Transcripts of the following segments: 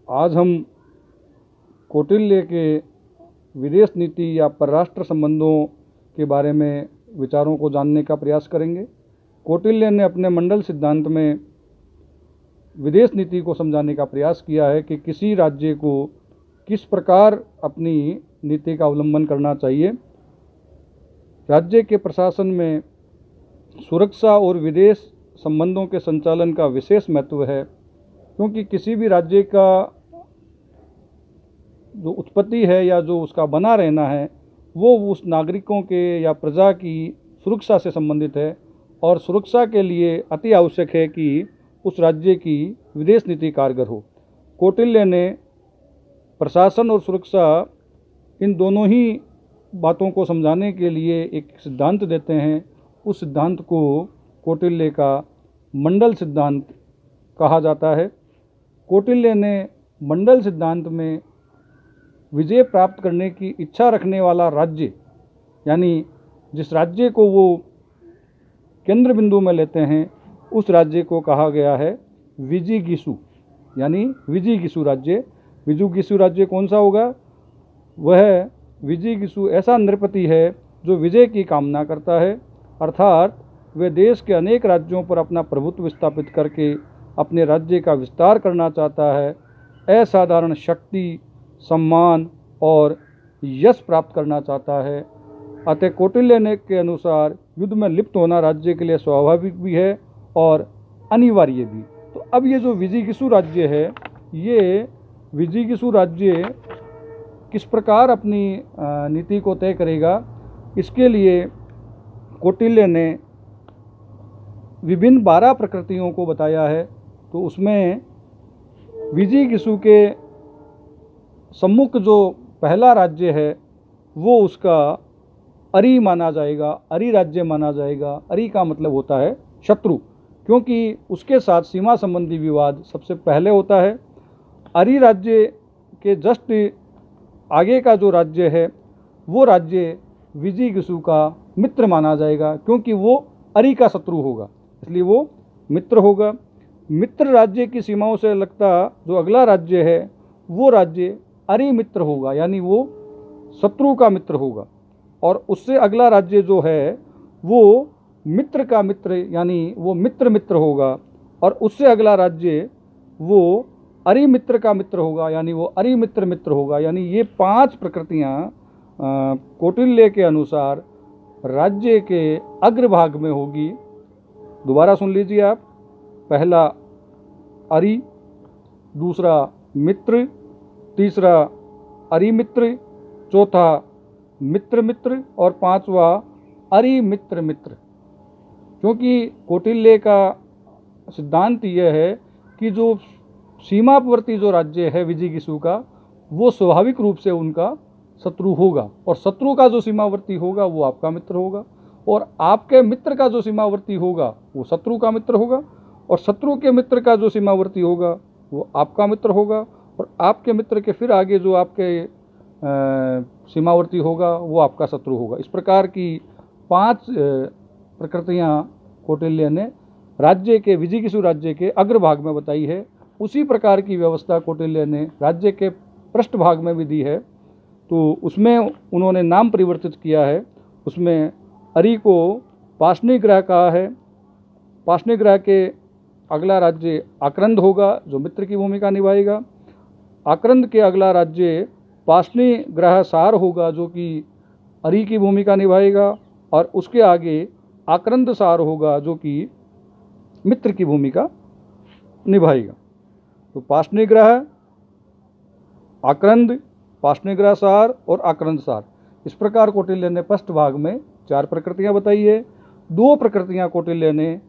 आज हम कौटिल्य के विदेश नीति या परराष्ट्र संबंधों के बारे में विचारों को जानने का प्रयास करेंगे। कौटिल्य ने अपने मंडल सिद्धांत में विदेश नीति को समझाने का प्रयास किया है कि किसी राज्य को किस प्रकार अपनी नीति का अवलंबन करना चाहिए। राज्य के प्रशासन में सुरक्षा और विदेश संबंधों के संचालन का विशेष महत्व है, क्योंकि किसी भी राज्य का जो उत्पत्ति है या जो उसका बना रहना है वो उस नागरिकों के या प्रजा की सुरक्षा से संबंधित है, और सुरक्षा के लिए अति आवश्यक है कि उस राज्य की विदेश नीति कारगर हो। कौटिल्य ने प्रशासन और सुरक्षा इन दोनों ही बातों को समझाने के लिए एक सिद्धांत देते हैं। उस सिद्धांत को कौटिल्य का मंडल सिद्धांत कहा जाता है। कौटिल्य ने मंडल सिद्धांत में विजय प्राप्त करने की इच्छा रखने वाला राज्य, यानी जिस राज्य को वो केंद्र बिंदु में लेते हैं, उस राज्य को कहा गया है विजिगीषु, यानी विजिगीषु राज्य। विजिगीषु राज्य कौन सा होगा? वह विजिगीषु ऐसा नृपति है जो विजय की कामना करता है, अर्थात वे देश के अनेक राज्यों पर अपना प्रभुत्व स्थापित करके अपने राज्य का विस्तार करना चाहता है, असाधारण शक्ति, सम्मान और यश प्राप्त करना चाहता है। अतः कौटिल्य ने के अनुसार युद्ध में लिप्त होना राज्य के लिए स्वाभाविक भी है और अनिवार्य भी। तो अब ये जो विजिगीषु राज्य है, ये विजिगीषु राज्य किस प्रकार अपनी नीति को तय करेगा, इसके लिए कौटिल्य ने विभिन्न 12 प्रकृतियों को बताया है। तो उसमें विजिगीषु के सम्मुख जो पहला राज्य है वो उसका अरि माना जाएगा, अरि राज्य माना जाएगा। अरि का मतलब होता है शत्रु, क्योंकि उसके साथ सीमा संबंधी विवाद सबसे पहले होता है। अरि राज्य के जस्ट आगे का जो राज्य है वो राज्य विजिगीषु का मित्र माना जाएगा, क्योंकि वो अरि का शत्रु होगा, इसलिए वो मित्र होगा। मित्र राज्य की सीमाओं से लगता जो अगला राज्य है वो राज्य अरि मित्र होगा, यानी वो शत्रु का मित्र होगा। और उससे अगला राज्य जो है वो मित्र का मित्र, यानी वो मित्र मित्र होगा। और उससे अगला राज्य वो अरि मित्र का मित्र होगा, यानी वो अरि मित्र मित्र होगा। यानी ये 5 प्रकृतियाँ कौटिल्य के अनुसार राज्य के अग्रभाग में होगी। दोबारा सुन लीजिए आप। पहला अरि, दूसरा मित्र, तीसरा अरि मित्र, चौथा मित्र मित्र और पांचवा अरि मित्र मित्र। क्योंकि कौटिल्य का सिद्धांत यह है कि जो सीमावर्ती जो राज्य है विजिगीषु का, वो स्वाभाविक रूप से उनका शत्रु होगा, और शत्रु का जो सीमावर्ती होगा वो आपका मित्र होगा, और आपके मित्र का जो सीमावर्ती होगा वो शत्रु का मित्र होगा, और शत्रु के मित्र का जो सीमावर्ती होगा वो आपका मित्र होगा, और आपके मित्र के फिर आगे जो आपके सीमावर्ती होगा वो आपका शत्रु होगा। इस प्रकार की 5 प्रकृतियाँ कौटिल्य ने राज्य के विजिगीषु राज्य के अग्रभाग में बताई है। उसी प्रकार की व्यवस्था कौटिल्य ने राज्य के पृष्ठभाग में भी दी है। तो उसमें उन्होंने नाम परिवर्तित किया है। उसमें अरि को पाशनिग्रह कहा है। पाशनिग्रह के अगला राज्य आक्रंद होगा, जो मित्र की भूमिका निभाएगा। आक्रंद के अगला राज्य पाशनिग्रह सार होगा, जो कि अरि की भूमिका निभाएगा। और उसके आगे आक्रंद सार होगा, जो कि मित्र की भूमिका निभाएगा। तो पाशनिग्रह, आक्रंद, पाशनिग्रह सार और आक्रंद सार, इस प्रकार कौटिल्य ने पृष्ठभाग में 4 प्रकृतियां बताई है। 2 प्रकृतियां कौटिल्य ने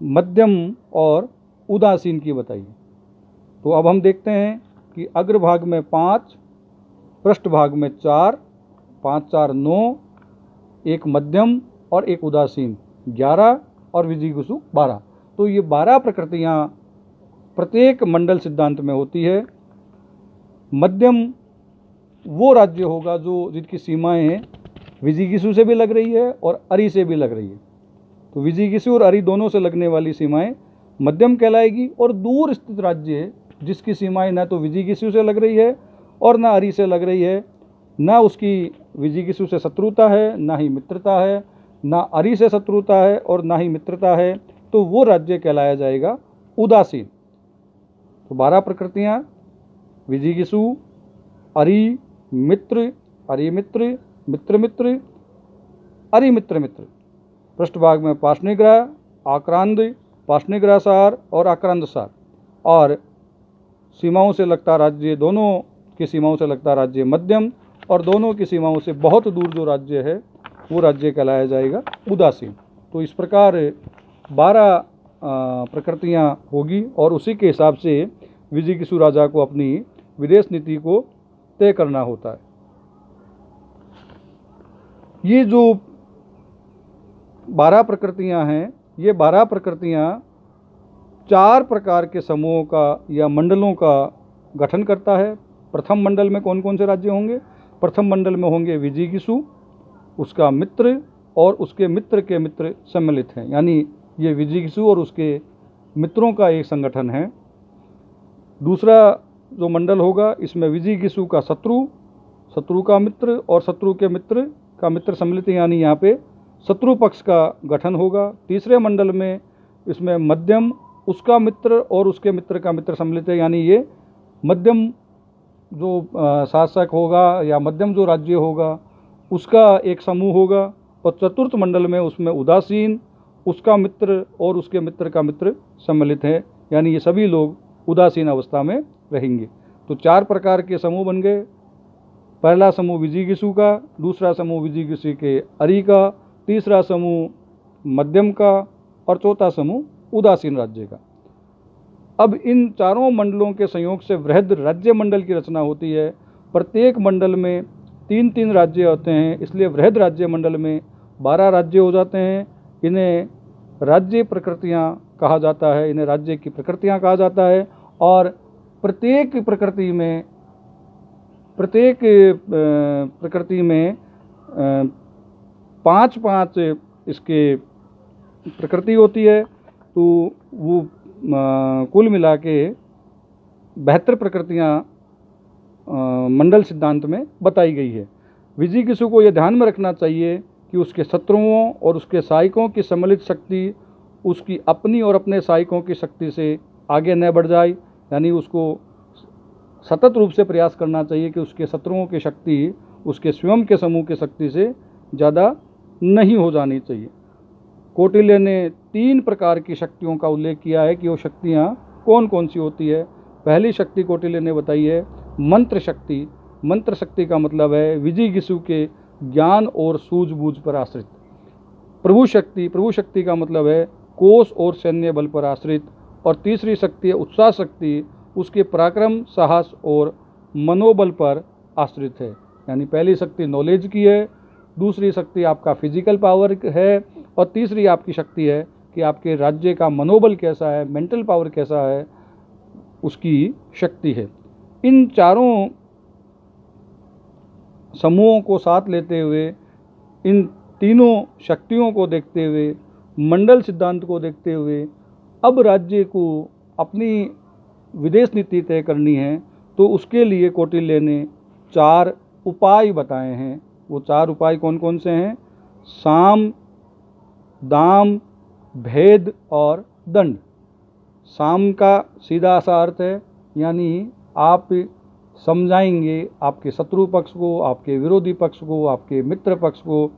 मध्यम और उदासीन की बताई है। तो अब हम देखते हैं कि अग्रभाग में 5, पृष्ठभाग में 4, 5 4 9, एक मध्यम और एक उदासीन 11 और विजिगीषु 12। तो ये 12 प्रकृतियां प्रत्येक मंडल सिद्धांत में होती है। मध्यम वो राज्य होगा जो जिसकी सीमाएं विजिगीषु से भी लग रही है और अरि से भी लग रही है। तो विजिगीषु और अरि दोनों से लगने वाली सीमाएं मध्यम कहलाएगी, और दूर स्थित राज्य जिसकी सीमाएं न तो विजिगीषु से लग रही है और न अरि से लग रही है, न उसकी विजिगीषु से शत्रुता है, न ही मित्रता है, न अरि से शत्रुता है और न ही मित्रता है, तो वो राज्य कहलाया जाएगा उदासीन। तो 12 प्रकृतियाँ विजिगीषु, अरि, मित्र, अरि मित्र, मित्र मित्र, अरि मित्र मित्र। पृष्ठभाग में पार्ष्णिग्रह, आक्रांद, पार्ष्णिग्रहसार और आक्रांदसार। और सीमाओं से लगता राज्य, दोनों की सीमाओं से लगता राज्य मध्यम, और दोनों की सीमाओं से बहुत दूर जो राज्य है वो राज्य कहलाया जाएगा उदासीन। तो इस प्रकार 12 प्रकृतियाँ होगी और उसी के हिसाब से विजिगीषु राजा को अपनी विदेश नीति को तय करना होता है। ये जो 12 प्रकृतियाँ हैं, ये 12 प्रकृतियाँ 4 प्रकार के समूहों का या मंडलों का गठन करता है। प्रथम मंडल में कौन कौन से राज्य होंगे? प्रथम मंडल में होंगे विजिगीषु, उसका मित्र और उसके मित्र के मित्र सम्मिलित हैं, यानी ये विजिगीषु और उसके मित्रों का एक संगठन है। दूसरा जो मंडल होगा, इसमें विजिगीषु का शत्रु, शत्रु का मित्र और शत्रु के मित्र का मित्र सम्मिलित है, यानी यहाँ पे शत्रु पक्ष का गठन होगा। तीसरे मंडल में इसमें मध्यम, उसका मित्र और उसके मित्र का मित्र सम्मिलित है, यानी ये मध्यम जो शासक होगा या मध्यम जो राज्य होगा उसका एक समूह होगा। और चतुर्थ मंडल में उसमें उदासीन, उसका मित्र और उसके मित्र का मित्र सम्मिलित है, यानी ये सभी लोग उदासीन अवस्था में रहेंगे। तो 4 प्रकार के समूह बन गए। पहला समूह विजिगीषु का, दूसरा समूह विजिगीषु के अरि का, तीसरा समूह मध्यम का और चौथा समूह उदासीन राज्य का। अब इन चारों मंडलों के संयोग से वृहद राज्य मंडल की रचना होती है। प्रत्येक मंडल में 3-3 राज्य होते हैं, इसलिए वृहद राज्य मंडल में 12 राज्य हो जाते हैं। इन्हें राज्य प्रकृतियाँ कहा जाता है, इन्हें राज्य की प्रकृतियाँ कहा जाता है। और प्रत्येक प्रकृति में 5-5 इसके प्रकृति होती है, तो वो कुल मिला के 72 प्रकृतियाँ मंडल सिद्धांत में बताई गई है। विजिगीषु को यह ध्यान में रखना चाहिए कि उसके शत्रुओं और उसके सहायकों की सम्मिलित शक्ति उसकी अपनी और अपने सहायकों की शक्ति से आगे न बढ़ जाए, यानी उसको सतत रूप से प्रयास करना चाहिए कि उसके शत्रुओं की शक्ति उसके स्वयं के समूह की शक्ति से ज़्यादा नहीं हो जानी चाहिए। कौटिल्य ने 3 प्रकार की शक्तियों का उल्लेख किया है कि वो शक्तियाँ कौन कौन सी होती है। पहली शक्ति कौटिल्य ने बताई है मंत्र शक्ति। मंत्र शक्ति का मतलब है विजिगीषु के ज्ञान और सूझबूझ पर आश्रित। प्रभु शक्ति का मतलब है कोष और सैन्य बल पर आश्रित। और तीसरी शक्ति है उत्साह शक्ति, उसके पराक्रम, साहस और मनोबल पर आश्रित है। यानी पहली शक्ति नॉलेज की है, दूसरी शक्ति आपका फिजिकल पावर है, और तीसरी आपकी शक्ति है कि आपके राज्य का मनोबल कैसा है, मेंटल पावर कैसा है, उसकी शक्ति है। इन चारों समूहों को साथ लेते हुए, इन तीनों शक्तियों को देखते हुए, मंडल सिद्धांत को देखते हुए अब राज्य को अपनी विदेश नीति तय करनी है, तो उसके लिए कौटिल्य ने 4 उपाय बताए हैं। वो 4 उपाय कौन कौन से हैं? साम, दाम, भेद और दंड। साम का सीधा सा अर्थ है, यानी आप समझाएंगे आपके शत्रु पक्ष को, आपके विरोधी पक्ष को, आपके मित्र पक्ष को,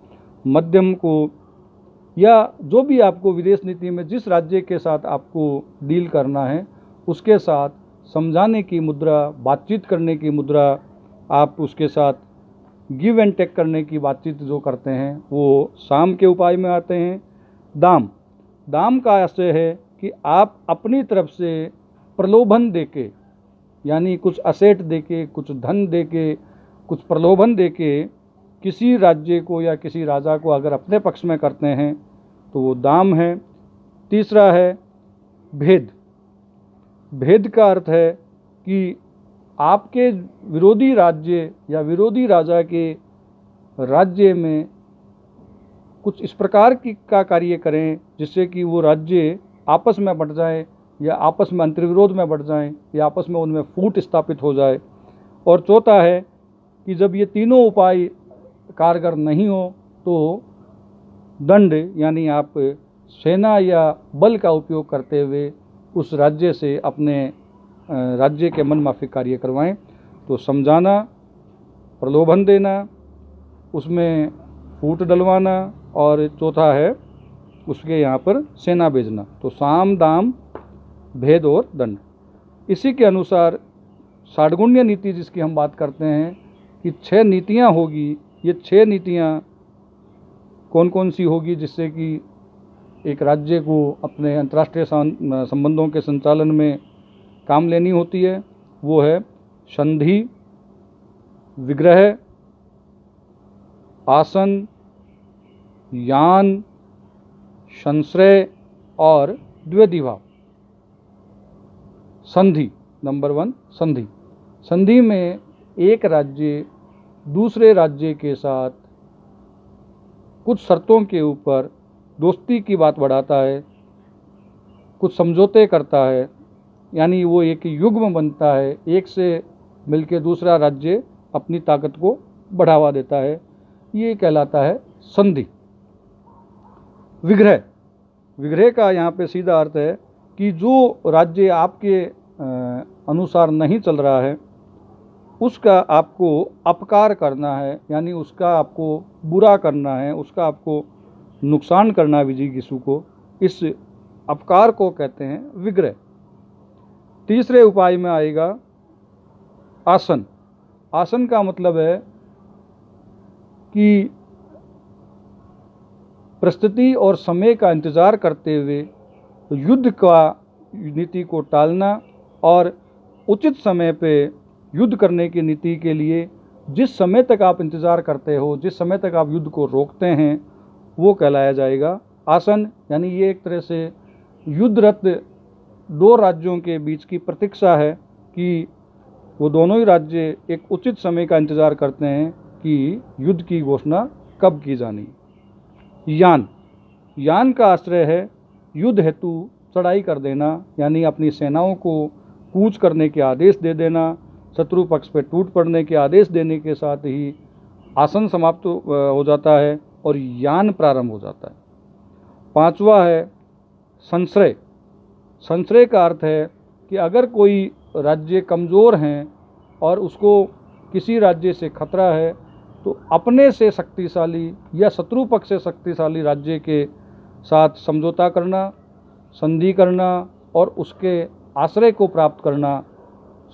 मध्यम को, या जो भी आपको विदेश नीति में जिस राज्य के साथ आपको डील करना है उसके साथ समझाने की मुद्रा, बातचीत करने की मुद्रा, आप उसके साथ गिव एंड टेक करने की बातचीत जो करते हैं वो साम के उपाय में आते हैं। दाम का आशय है कि आप अपनी तरफ से प्रलोभन देके, यानी कुछ असेट देके, कुछ धन देके, कुछ प्रलोभन देके किसी राज्य को या किसी राजा को अगर अपने पक्ष में करते हैं तो वो दाम है। तीसरा है भेद। भेद का अर्थ है कि आपके विरोधी राज्य या विरोधी राजा के राज्य में कुछ इस प्रकार का कार्य करें जिससे कि वो राज्य आपस में बंट जाए, या आपस में अंतर्विरोध में बढ़ जाएं या आपस में उनमें फूट स्थापित हो जाए। और चौथा है कि जब ये तीनों उपाय कारगर नहीं हो तो दंड यानी आप सेना या बल का उपयोग करते हुए उस राज्य से अपने राज्य के मनमाफिक कार्य करवाएं। तो समझाना, प्रलोभन देना, उसमें फूट डलवाना, और चौथा है उसके यहाँ पर सेना भेजना। तो साम, दाम, भेद और दंड। इसी के अनुसार षाड्गुण्य नीति जिसकी हम बात करते हैं कि 6 नीतियाँ होगी। ये 6 नीतियाँ कौन कौन सी होगी जिससे कि एक राज्य को अपने अंतर्राष्ट्रीय संबंधों के संचालन में काम लेनी होती है, वो है संधि, विग्रह, आसन, यान, संश्रय और द्विवेदी भाव। संधि, नंबर 1 संधि। संधि में एक राज्य दूसरे राज्य के साथ कुछ शर्तों के ऊपर दोस्ती की बात बढ़ाता है, कुछ समझौते करता है, यानी वो एक युग्म बनता है, एक से मिलकर दूसरा राज्य अपनी ताकत को बढ़ावा देता है, ये कहलाता है संधि। विग्रह, विग्रह का यहाँ पे सीधा अर्थ है कि जो राज्य आपके अनुसार नहीं चल रहा है उसका आपको अपकार करना है, यानी उसका आपको बुरा करना है, उसका आपको नुकसान करना है विजिगीषु को, इस अपकार को कहते हैं विग्रह। तीसरे उपाय में आएगा आसन। आसन का मतलब है कि परिस्थिति और समय का इंतज़ार करते हुए युद्ध का नीति को टालना और उचित समय पे युद्ध करने की नीति के लिए जिस समय तक आप इंतज़ार करते हो, जिस समय तक आप युद्ध को रोकते हैं, वो कहलाया जाएगा आसन। यानी ये एक तरह से युद्धरत 2 राज्यों के बीच की प्रतीक्षा है कि वो दोनों ही राज्य एक उचित समय का इंतज़ार करते हैं कि युद्ध की घोषणा कब की जानी। यान, यान का आश्रय है युद्ध हेतु चढ़ाई कर देना, यानी अपनी सेनाओं को कूच करने के आदेश दे देना, शत्रु पक्ष पर टूट पड़ने के आदेश देने के साथ ही आसन समाप्त हो जाता है और यान प्रारंभ हो जाता है। 5वां है संश्रय। संश्रय का अर्थ है कि अगर कोई राज्य कमज़ोर हैं और उसको किसी राज्य से खतरा है तो अपने से शक्तिशाली या शत्रु पक्ष से शक्तिशाली राज्य के साथ समझौता करना, संधि करना और उसके आश्रय को प्राप्त करना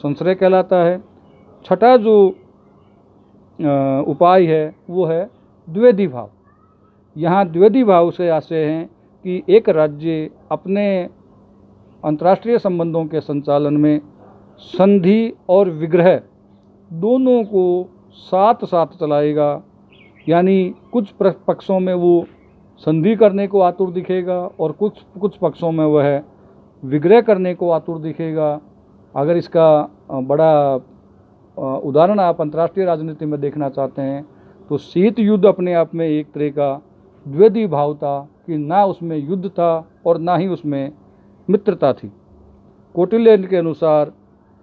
संश्रय कहलाता है। छठा जो उपाय है वो है द्विवेदी भाव। यहाँ द्विवेदी भाव से आशय हैं कि एक राज्य अपने अंतर्राष्ट्रीय संबंधों के संचालन में संधि और विग्रह दोनों को साथ साथ चलाएगा, यानी कुछ पक्षों में वो संधि करने को आतुर दिखेगा और कुछ पक्षों में वह विग्रह करने को आतुर दिखेगा। अगर इसका बड़ा उदाहरण आप अंतर्राष्ट्रीय राजनीति में देखना चाहते हैं तो शीत युद्ध अपने आप में एक तरह का द्विवेदी भाव था कि ना उसमें युद्ध था और ना ही उसमें मित्रता थी। कौटिल्य के अनुसार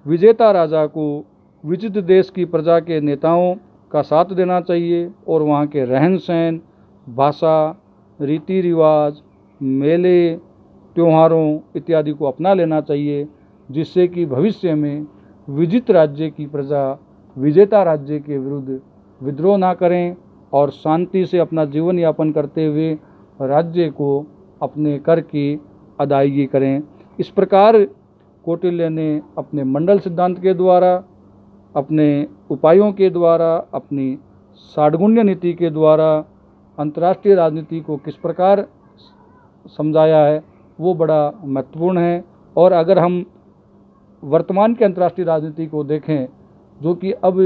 विजेता राजा को विजित देश की प्रजा के नेताओं का साथ देना चाहिए और वहाँ के रहन सहन, भाषा, रीति रिवाज, मेले, त्योहारों इत्यादि को अपना लेना चाहिए, जिससे कि भविष्य में विजित राज्य की प्रजा विजेता राज्य के विरुद्ध विद्रोह ना करें और शांति से अपना जीवन यापन करते हुए राज्य को अपने कर की अदायगी करें। इस प्रकार कौटिल्य ने अपने मंडल सिद्धांत के द्वारा, अपने उपायों के द्वारा, अपनी षाड्गुण्य नीति के द्वारा अंतर्राष्ट्रीय राजनीति को किस प्रकार समझाया है वो बड़ा महत्वपूर्ण है। और अगर हम वर्तमान के अंतर्राष्ट्रीय राजनीति को देखें, जो कि अब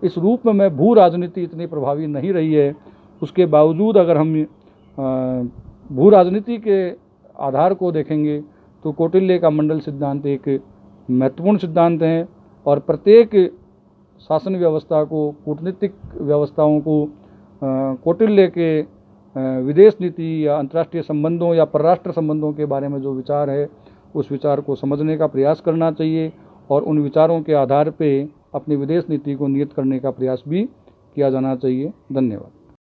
इस रूप में भू राजनीति इतनी प्रभावी नहीं रही है, उसके बावजूद अगर हम भू राजनीति के आधार को देखेंगे तो कौटिल्य का मंडल सिद्धांत एक महत्वपूर्ण सिद्धांत है और प्रत्येक शासन व्यवस्था को, कूटनीतिक व्यवस्थाओं को कौटिल्य के विदेश नीति या अंतर्राष्ट्रीय संबंधों या परराष्ट्र संबंधों के बारे में जो विचार है उस विचार को समझने का प्रयास करना चाहिए और उन विचारों के आधार पे अपनी विदेश नीति को नियत करने का प्रयास भी किया जाना चाहिए। धन्यवाद।